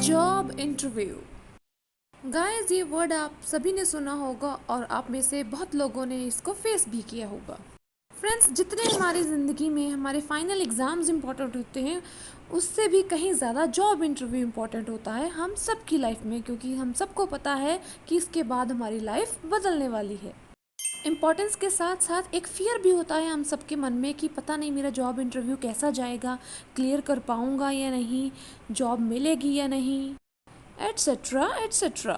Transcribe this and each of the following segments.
Job interview. Guys, ये word आप सभी ने सुना होगा और आप में से बहुत लोगों ने इसको फेस भी किया होगा। फ्रेंड्स, जितने हमारी ज़िंदगी में हमारे फाइनल एग्ज़ाम्स इम्पॉर्टेंट होते हैं, उससे भी कहीं ज़्यादा जॉब इंटरव्यू इम्पॉर्टेंट होता है हम सब की लाइफ में, क्योंकि हम सबको पता है कि इसके बाद हमारी लाइफ बदलने वाली है। इम्पॉर्टेंस के साथ साथ एक फ़ियर भी होता है हम सबके मन में कि पता नहीं मेरा जॉब इंटरव्यू कैसा जाएगा, क्लियर कर पाऊँगा या नहीं, जॉब मिलेगी या नहीं, एट्सेट्रा एट्सेट्रा।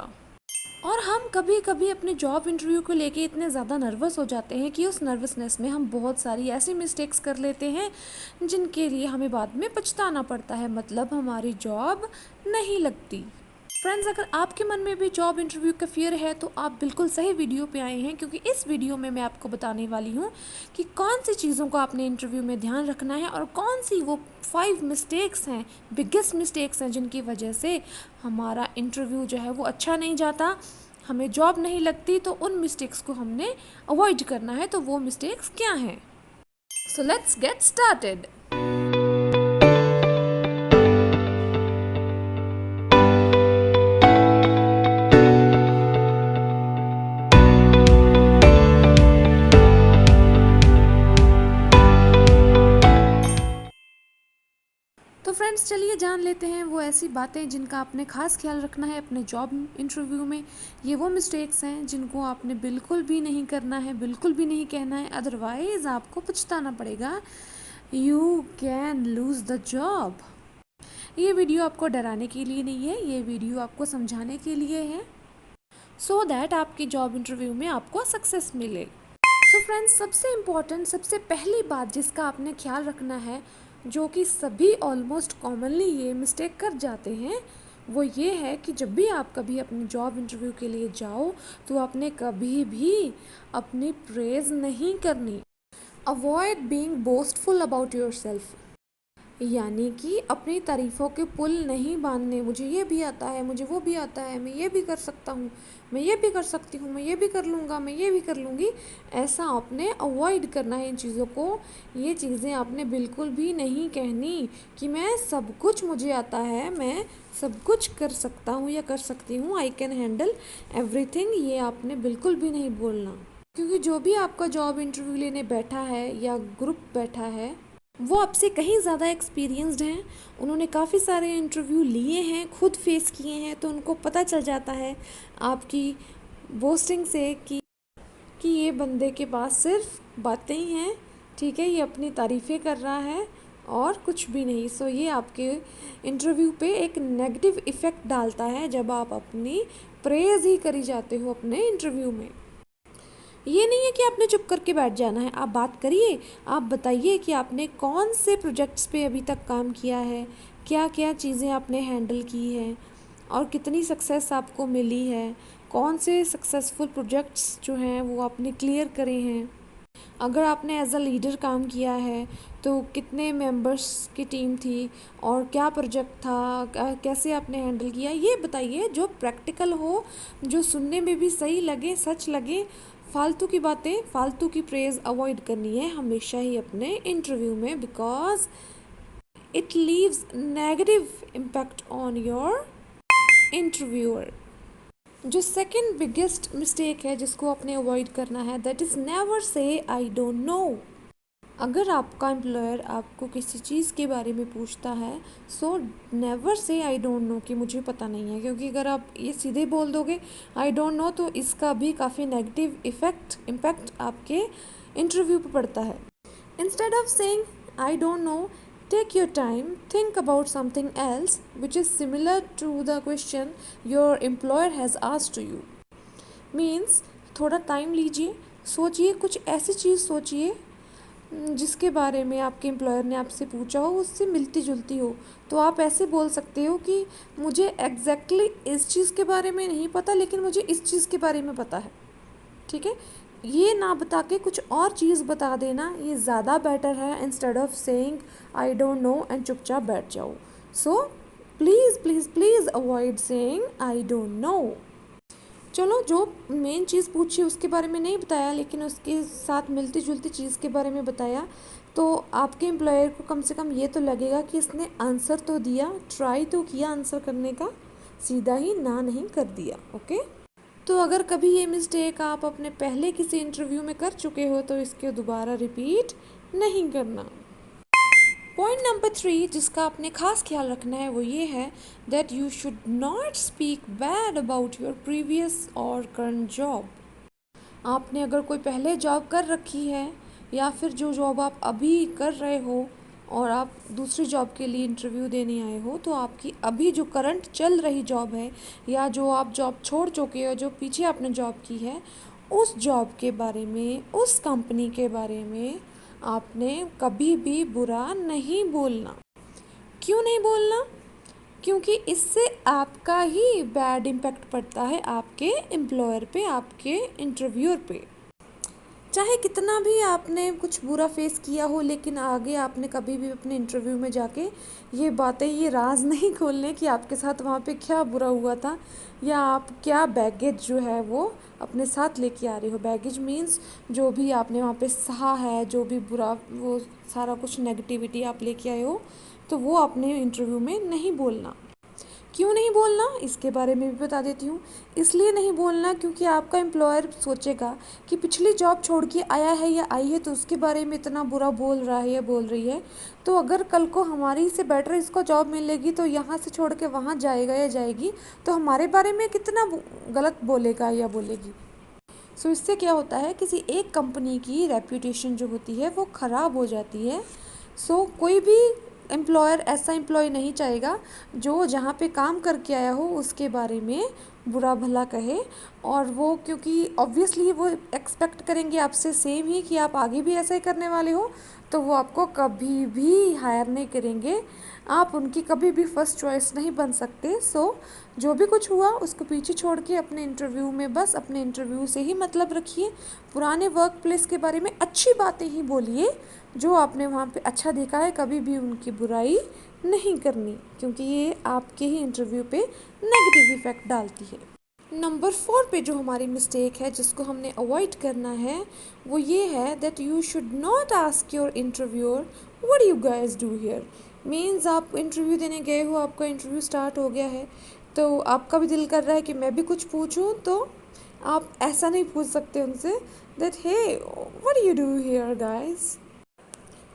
और हम कभी कभी अपने जॉब इंटरव्यू को लेके इतने ज़्यादा नर्वस हो जाते हैं कि उस नर्वसनेस में हम बहुत सारी ऐसी मिस्टेक्स कर लेते हैं जिनके लिए हमें बाद में पछताना पड़ता है, मतलब हमारी जॉब नहीं लगती। फ्रेंड्स, अगर आपके मन में भी जॉब इंटरव्यू का फियर है तो आप बिल्कुल सही वीडियो पे आए हैं, क्योंकि इस वीडियो में मैं आपको बताने वाली हूँ कि कौन सी चीज़ों को आपने इंटरव्यू में ध्यान रखना है और कौन सी वो 5 मिस्टेक्स हैं, बिगेस्ट मिस्टेक्स हैं, जिनकी वजह से हमारा इंटरव्यू जो है वो अच्छा नहीं जाता, हमें जॉब नहीं लगती। तो उन मिस्टेक्स को हमने अवॉइड करना है। तो वो मिस्टेक्स क्या हैं? So let's get started. तो फ्रेंड्स, चलिए जान लेते हैं वो ऐसी बातें जिनका आपने खास ख्याल रखना है अपने जॉब इंटरव्यू में। ये वो मिस्टेक्स हैं जिनको आपने बिल्कुल भी नहीं करना है, बिल्कुल भी नहीं कहना है, अदरवाइज़ आपको पछताना पड़ेगा। You can lose the job. ये वीडियो आपको डराने के लिए नहीं है, ये वीडियो आपको समझाने के लिए है, सो दैट आपकी जॉब इंटरव्यू में आपको सक्सेस मिले। सो फ्रेंड्स, सबसे इम्पॉर्टेंट, सबसे पहली बात जिसका आपने ख्याल रखना है, जो कि सभी ऑलमोस्ट कॉमनली ये मिस्टेक कर जाते हैं, वो ये है कि जब भी आप कभी अपनी जॉब इंटरव्यू के लिए जाओ तो आपने कभी भी अपनी प्रेज़ नहीं करनी। Avoid being boastful about your self, यानी कि अपनी तारीफ़ों के पुल नहीं बांधने। मुझे ये भी आता है, मुझे वो भी आता है, मैं ये भी कर सकता हूँ, मैं ये भी कर सकती हूँ, मैं ये भी कर लूँगा, मैं ये भी कर लूँगी। ऐसा आपने अवॉइड करना है इन चीज़ों को। ये चीज़ें आपने बिल्कुल भी नहीं कहनी कि मैं सब कुछ मुझे आता है, मैं सब कुछ कर सकता हूँ या कर सकती हूँ, आई कैन हैंडल एवरीथिंग। ये आपने बिल्कुल भी नहीं बोलना, क्योंकि जो भी आपका जॉब इंटरव्यू लेने बैठा है या ग्रुप बैठा है, वो आपसे कहीं ज़्यादा एक्सपीरियंस्ड हैं। उन्होंने काफ़ी सारे इंटरव्यू लिए हैं, खुद फेस किए हैं, तो उनको पता चल जाता है आपकी बोस्टिंग से कि ये बंदे के पास सिर्फ बातें ही हैं, ठीक है, ये अपनी तारीफ़ें कर रहा है और कुछ भी नहीं। सो ये आपके इंटरव्यू पे एक नेगेटिव इफ़ेक्ट डालता है जब आप अपनी प्रेज़ ही करी जाते हो अपने इंटरव्यू में। ये नहीं है कि आपने चुप करके बैठ जाना है, आप बात करिए, आप बताइए कि आपने कौन से प्रोजेक्ट्स पे अभी तक काम किया है, क्या क्या चीज़ें आपने हैंडल की हैं और कितनी सक्सेस आपको मिली है, कौन से सक्सेसफुल प्रोजेक्ट्स जो हैं वो आपने क्लियर करे हैं। अगर आपने एज अ लीडर काम किया है तो कितने मेंबर्स की टीम थी और क्या प्रोजेक्ट था, कैसे आपने हैंडल किया, ये बताइए, जो प्रैक्टिकल हो, जो सुनने में भी सही लगे, सच लगे। फालतू की बातें, फालतू की प्रेज़ अवॉइड करनी है हमेशा ही अपने इंटरव्यू में, because it leaves negative impact on your interviewer. जो सेकंड बिगेस्ट मिस्टेक है जिसको आपने अवॉइड करना है, that is never say I don't know. अगर आपका एम्प्लॉयर आपको किसी चीज़ के बारे में पूछता है, so never say I don't know कि मुझे पता नहीं है, क्योंकि अगर आप ये सीधे बोल दोगे आई डोंट नो तो इसका भी काफ़ी नेगेटिव इम्पैक्ट आपके इंटरव्यू पर पड़ता है। Instead of saying I don't know, take your time, think about something else which is similar to the question your employer has asked to you. Means थोड़ा time लीजिए, सोचिए, कुछ ऐसी चीज़ सोचिए जिसके बारे में आपके एम्प्लॉयर ने आपसे पूछा हो, उससे मिलती जुलती हो। तो आप ऐसे बोल सकते हो कि मुझे एग्जैक्टली इस चीज़ के बारे में नहीं पता, लेकिन मुझे इस चीज़ के बारे में पता है, ठीक है। ये ना बता के कुछ और चीज़ बता देना, ये ज़्यादा बेटर है, instead of saying I don't know and चुपचाप बैठ जाओ। So please please please avoid saying I don't know. चलो, जो मेन चीज़ पूछी उसके बारे में नहीं बताया, लेकिन उसके साथ मिलती जुलती चीज़ के बारे में बताया, तो आपके एम्प्लॉयर को कम से कम ये तो लगेगा कि इसने आंसर तो दिया, ट्राई तो किया आंसर करने का, सीधा ही ना नहीं कर दिया। ओके, तो अगर कभी ये मिस्टेक आप अपने पहले किसी इंटरव्यू में कर चुके हो तो इसके दोबारा रिपीट नहीं करना। पॉइंट नंबर 3 जिसका आपने खास ख्याल रखना है वो ये है that you should not speak bad about your previous और करंट जॉब। आपने अगर कोई पहले जॉब कर रखी है या फिर जो जॉब आप अभी कर रहे हो और आप दूसरी जॉब के लिए इंटरव्यू देने आए हो, तो आपकी अभी जो करंट चल रही जॉब है या जो आप जॉब छोड़ चुके हो, जो पीछे आपने जॉब की है, उस जॉब के बारे में, उस कंपनी के बारे में आपने कभी भी बुरा नहीं बोलना। क्यों नहीं बोलना? क्योंकि इससे आपका ही बैड इम्पैक्ट पड़ता है आपके एम्प्लॉयर पे, आपके इंटरव्यूअर पे। चाहे कितना भी आपने कुछ बुरा फेस किया हो, लेकिन आगे आपने कभी भी अपने इंटरव्यू में जाके ये बातें, ये राज नहीं खोलने कि आपके साथ वहाँ पे क्या बुरा हुआ था या आप क्या बैगेज जो है वो अपने साथ लेके आ रहे हो। बैगेज मीन्स जो भी आपने वहाँ पे सहा है, जो भी बुरा, वो सारा कुछ नेगेटिविटी आप लेके आए हो, तो वो अपने इंटरव्यू में नहीं बोलना। क्यों नहीं बोलना, इसके बारे में भी बता देती हूँ। इसलिए नहीं बोलना क्योंकि आपका एम्प्लॉयर सोचेगा कि पिछली जॉब छोड़ के आया है या आई है तो उसके बारे में इतना बुरा बोल रहा है या बोल रही है, तो अगर कल को हमारी से बेटर इसको जॉब मिलेगी तो यहाँ से छोड़ के वहाँ जाएगा या जाएगी तो हमारे बारे में कितना गलत बोलेगा या बोलेगी। सो इससे क्या होता है, किसी एक कंपनी की रेप्यूटेशन जो होती है वो ख़राब हो जाती है। सो कोई भी एम्प्लॉयर ऐसा एम्प्लॉय नहीं चाहेगा जो जहाँ पे काम करके आया हो उसके बारे में बुरा भला कहे, और वो क्योंकि ऑब्वियसली वो एक्सपेक्ट करेंगे आपसे सेम ही कि आप आगे भी ऐसा ही करने वाले हो, तो वो आपको कभी भी हायर नहीं करेंगे, आप उनकी कभी भी फर्स्ट चॉइस नहीं बन सकते। सो जो भी कुछ हुआ उसको पीछे छोड़ के अपने इंटरव्यू में बस अपने इंटरव्यू से ही मतलब रखिए, पुराने वर्क प्लेस के बारे में अच्छी बातें ही बोलिए, जो आपने वहाँ पे अच्छा देखा है, कभी भी उनकी बुराई नहीं करनी, क्योंकि ये आपके ही इंटरव्यू पे नेगेटिव इफेक्ट डालती है। नंबर 4 पे जो हमारी मिस्टेक है जिसको हमने अवॉइड करना है वो ये है that you should not ask your interviewer what you guys do here. Means आप इंटरव्यू देने गए हो, आपका इंटरव्यू स्टार्ट हो गया है, तो आपका भी दिल कर रहा है कि मैं भी कुछ पूछूं, तो आप ऐसा नहीं पूछ सकते उनसे that hey what you do here guys,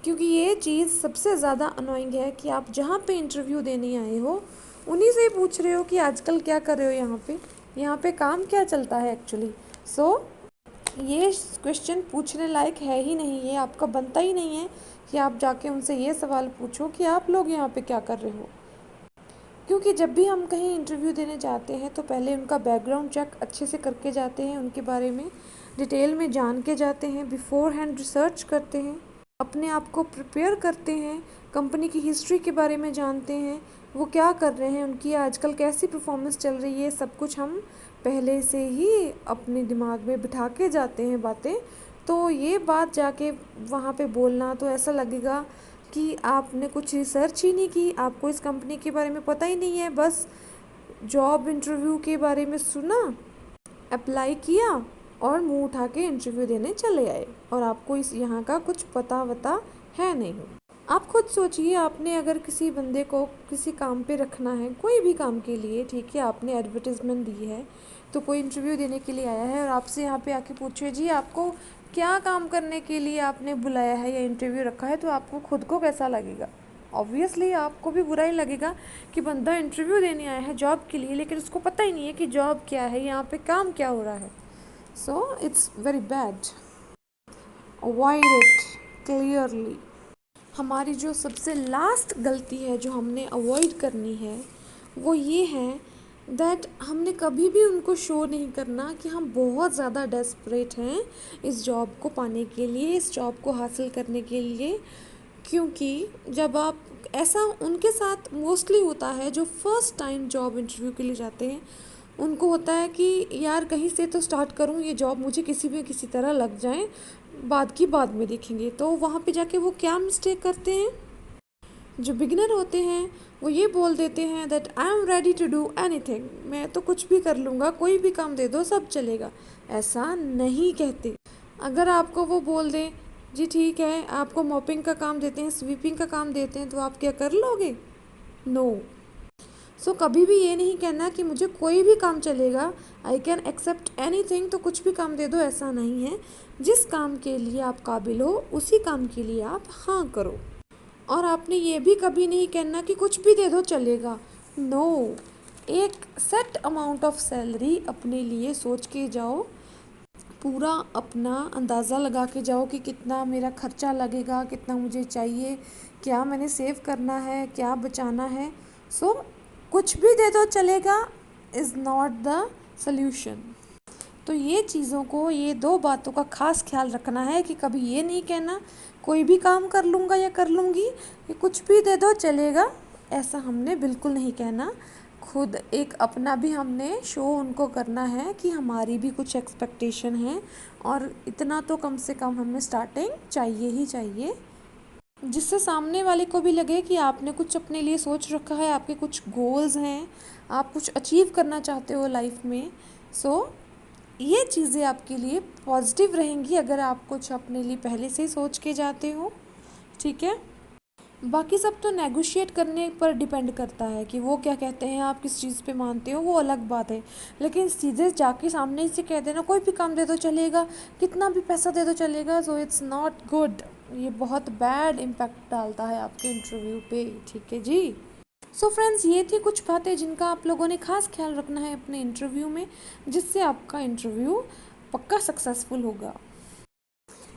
क्योंकि ये चीज़ सबसे ज़्यादा अनोइंग है कि आप जहाँ पे इंटरव्यू देने आए हो उन्हीं से ही पूछ रहे हो कि आजकल क्या कर रहे हो, यहाँ पे काम क्या चलता है एक्चुअली। सो ये क्वेश्चन पूछने लायक है ही नहीं, ये आपका बनता ही नहीं है कि आप जाके उनसे ये सवाल पूछो कि आप लोग यहाँ पे क्या कर रहे हो। क्योंकि जब भी हम कहीं इंटरव्यू देने जाते हैं तो पहले उनका बैकग्राउंड चेक अच्छे से करके जाते हैं, उनके बारे में डिटेल में जान के जाते हैं, बिफोर हैंड रिसर्च करते हैं, अपने आप को प्रिपेयर करते हैं, कंपनी की हिस्ट्री के बारे में जानते हैं, वो क्या कर रहे हैं, उनकी आजकल कैसी परफॉर्मेंस चल रही है, सब कुछ हम पहले से ही अपने दिमाग में बिठा के जाते हैं बातें। तो ये बात जाके वहाँ पे बोलना तो ऐसा लगेगा कि आपने कुछ रिसर्च ही नहीं की, आपको इस कंपनी के बारे में पता ही नहीं है, बस जॉब इंटरव्यू के बारे में सुना, अप्लाई किया और मुंह उठा के इंटरव्यू देने चले आए, और आपको इस यहाँ का कुछ पता वता है नहीं। आप खुद सोचिए, आपने अगर किसी बंदे को किसी काम पे रखना है, कोई भी काम के लिए, ठीक है, आपने एडवर्टीज़मेंट दी है, तो कोई इंटरव्यू देने के लिए आया है और आपसे यहाँ पे आके पूछे जी आपको क्या काम करने के लिए आपने बुलाया है या इंटरव्यू रखा है, तो आपको खुद को कैसा लगेगा? ऑब्वियसली आपको भी बुरा ही लगेगा कि बंदा इंटरव्यू देने आया है जॉब के लिए, लेकिन उसको पता ही नहीं है कि जॉब क्या है, यहाँ पे काम क्या हो रहा है। So it's very bad, avoid it clearly. हमारी जो सबसे लास्ट गलती है जो हमने अवॉइड करनी है वो ये है दैट हमने कभी भी उनको शो नहीं करना कि हम बहुत ज़्यादा डेस्परेट हैं इस जॉब को पाने के लिए, इस जॉब को हासिल करने के लिए। क्योंकि जब आप ऐसा उनके साथ मोस्टली होता है जो फर्स्ट टाइम जॉब इंटरव्यू के लिए जाते हैं, उनको होता है कि यार कहीं से तो स्टार्ट करूँ, ये जॉब मुझे किसी भी किसी तरह लग जाए, बाद की बाद में देखेंगे। तो वहाँ पे जाके वो क्या मिस्टेक करते हैं, जो बिगिनर होते हैं वो ये बोल देते हैं that I am ready to do anything, मैं तो कुछ भी कर लूँगा, कोई भी काम दे दो सब चलेगा। ऐसा नहीं कहते। अगर आपको वो बोल दें जी ठीक है, आपको मॉपिंग का काम देते हैं, स्वीपिंग का काम देते हैं, तो आप क्या कर लोगे? नो। सो कभी भी ये नहीं कहना कि मुझे कोई भी काम चलेगा, आई कैन एक्सेप्ट एनीथिंग, तो कुछ भी काम दे दो, ऐसा नहीं है। जिस काम के लिए आप काबिल हो उसी काम के लिए आप हाँ करो। और आपने ये भी कभी नहीं कहना कि कुछ भी दे दो चलेगा। नो। एक सेट अमाउंट ऑफ सैलरी अपने लिए सोच के जाओ, पूरा अपना अंदाज़ा लगा के जाओ कि कितना मेरा खर्चा लगेगा, कितना मुझे चाहिए, क्या मैंने सेव करना है, क्या बचाना है। सो कुछ भी दे दो चलेगा इज़ नॉट द सल्यूशन। तो ये चीज़ों को, ये दो बातों का खास ख्याल रखना है कि कभी ये नहीं कहना कोई भी काम कर लूँगा या कर लूँगी, ये कुछ भी दे दो चलेगा, ऐसा हमने बिल्कुल नहीं कहना। खुद एक अपना भी हमने शो उनको करना है कि हमारी भी कुछ एक्सपेक्टेशन है, और इतना तो कम से कम हमें स्टार्टिंग चाहिए ही चाहिए, जिससे सामने वाले को भी लगे कि आपने कुछ अपने लिए सोच रखा है, आपके कुछ गोल्स हैं, आप कुछ अचीव करना चाहते हो लाइफ में। सो ये चीज़ें आपके लिए पॉजिटिव रहेंगी अगर आप कुछ अपने लिए पहले से ही सोच के जाते हो। ठीक है, बाकी सब तो नेगोशिएट करने पर डिपेंड करता है कि वो क्या कहते हैं, आप किस चीज़ पे मानते हो, वो अलग बात है। लेकिन सीधे जाके सामने से कह देना कोई भी काम दे दो चलेगा, कितना भी पैसा दे दो चलेगा, सो इट्स नॉट गुड। ये बहुत बैड इम्पैक्ट डालता है आपके इंटरव्यू पे। ठीक है जी। सो फ्रेंड्स, ये थी कुछ बातें जिनका आप लोगों ने खास ख्याल रखना है अपने इंटरव्यू में, जिससे आपका इंटरव्यू पक्का सक्सेसफुल होगा।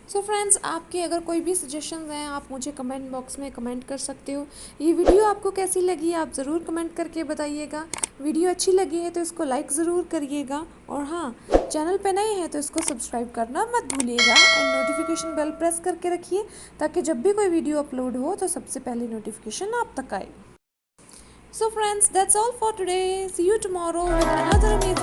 सो फ्रेंड्स, आपके अगर कोई भी सजेशंस हैं आप मुझे कमेंट बॉक्स में कमेंट कर सकते हो। ये वीडियो आपको कैसी लगी आप ज़रूर कमेंट करके बताइएगा। वीडियो अच्छी लगी है तो इसको लाइक ज़रूर करिएगा, और हाँ, चैनल पे नए हैं तो इसको सब्सक्राइब करना मत भूलिएगा, एंड नोटिफिकेशन बेल प्रेस करके रखिए ताकि जब भी कोई वीडियो अपलोड हो तो सबसे पहले नोटिफिकेशन आप तक आए। So friends, that's all for today. See you tomorrow with another amazing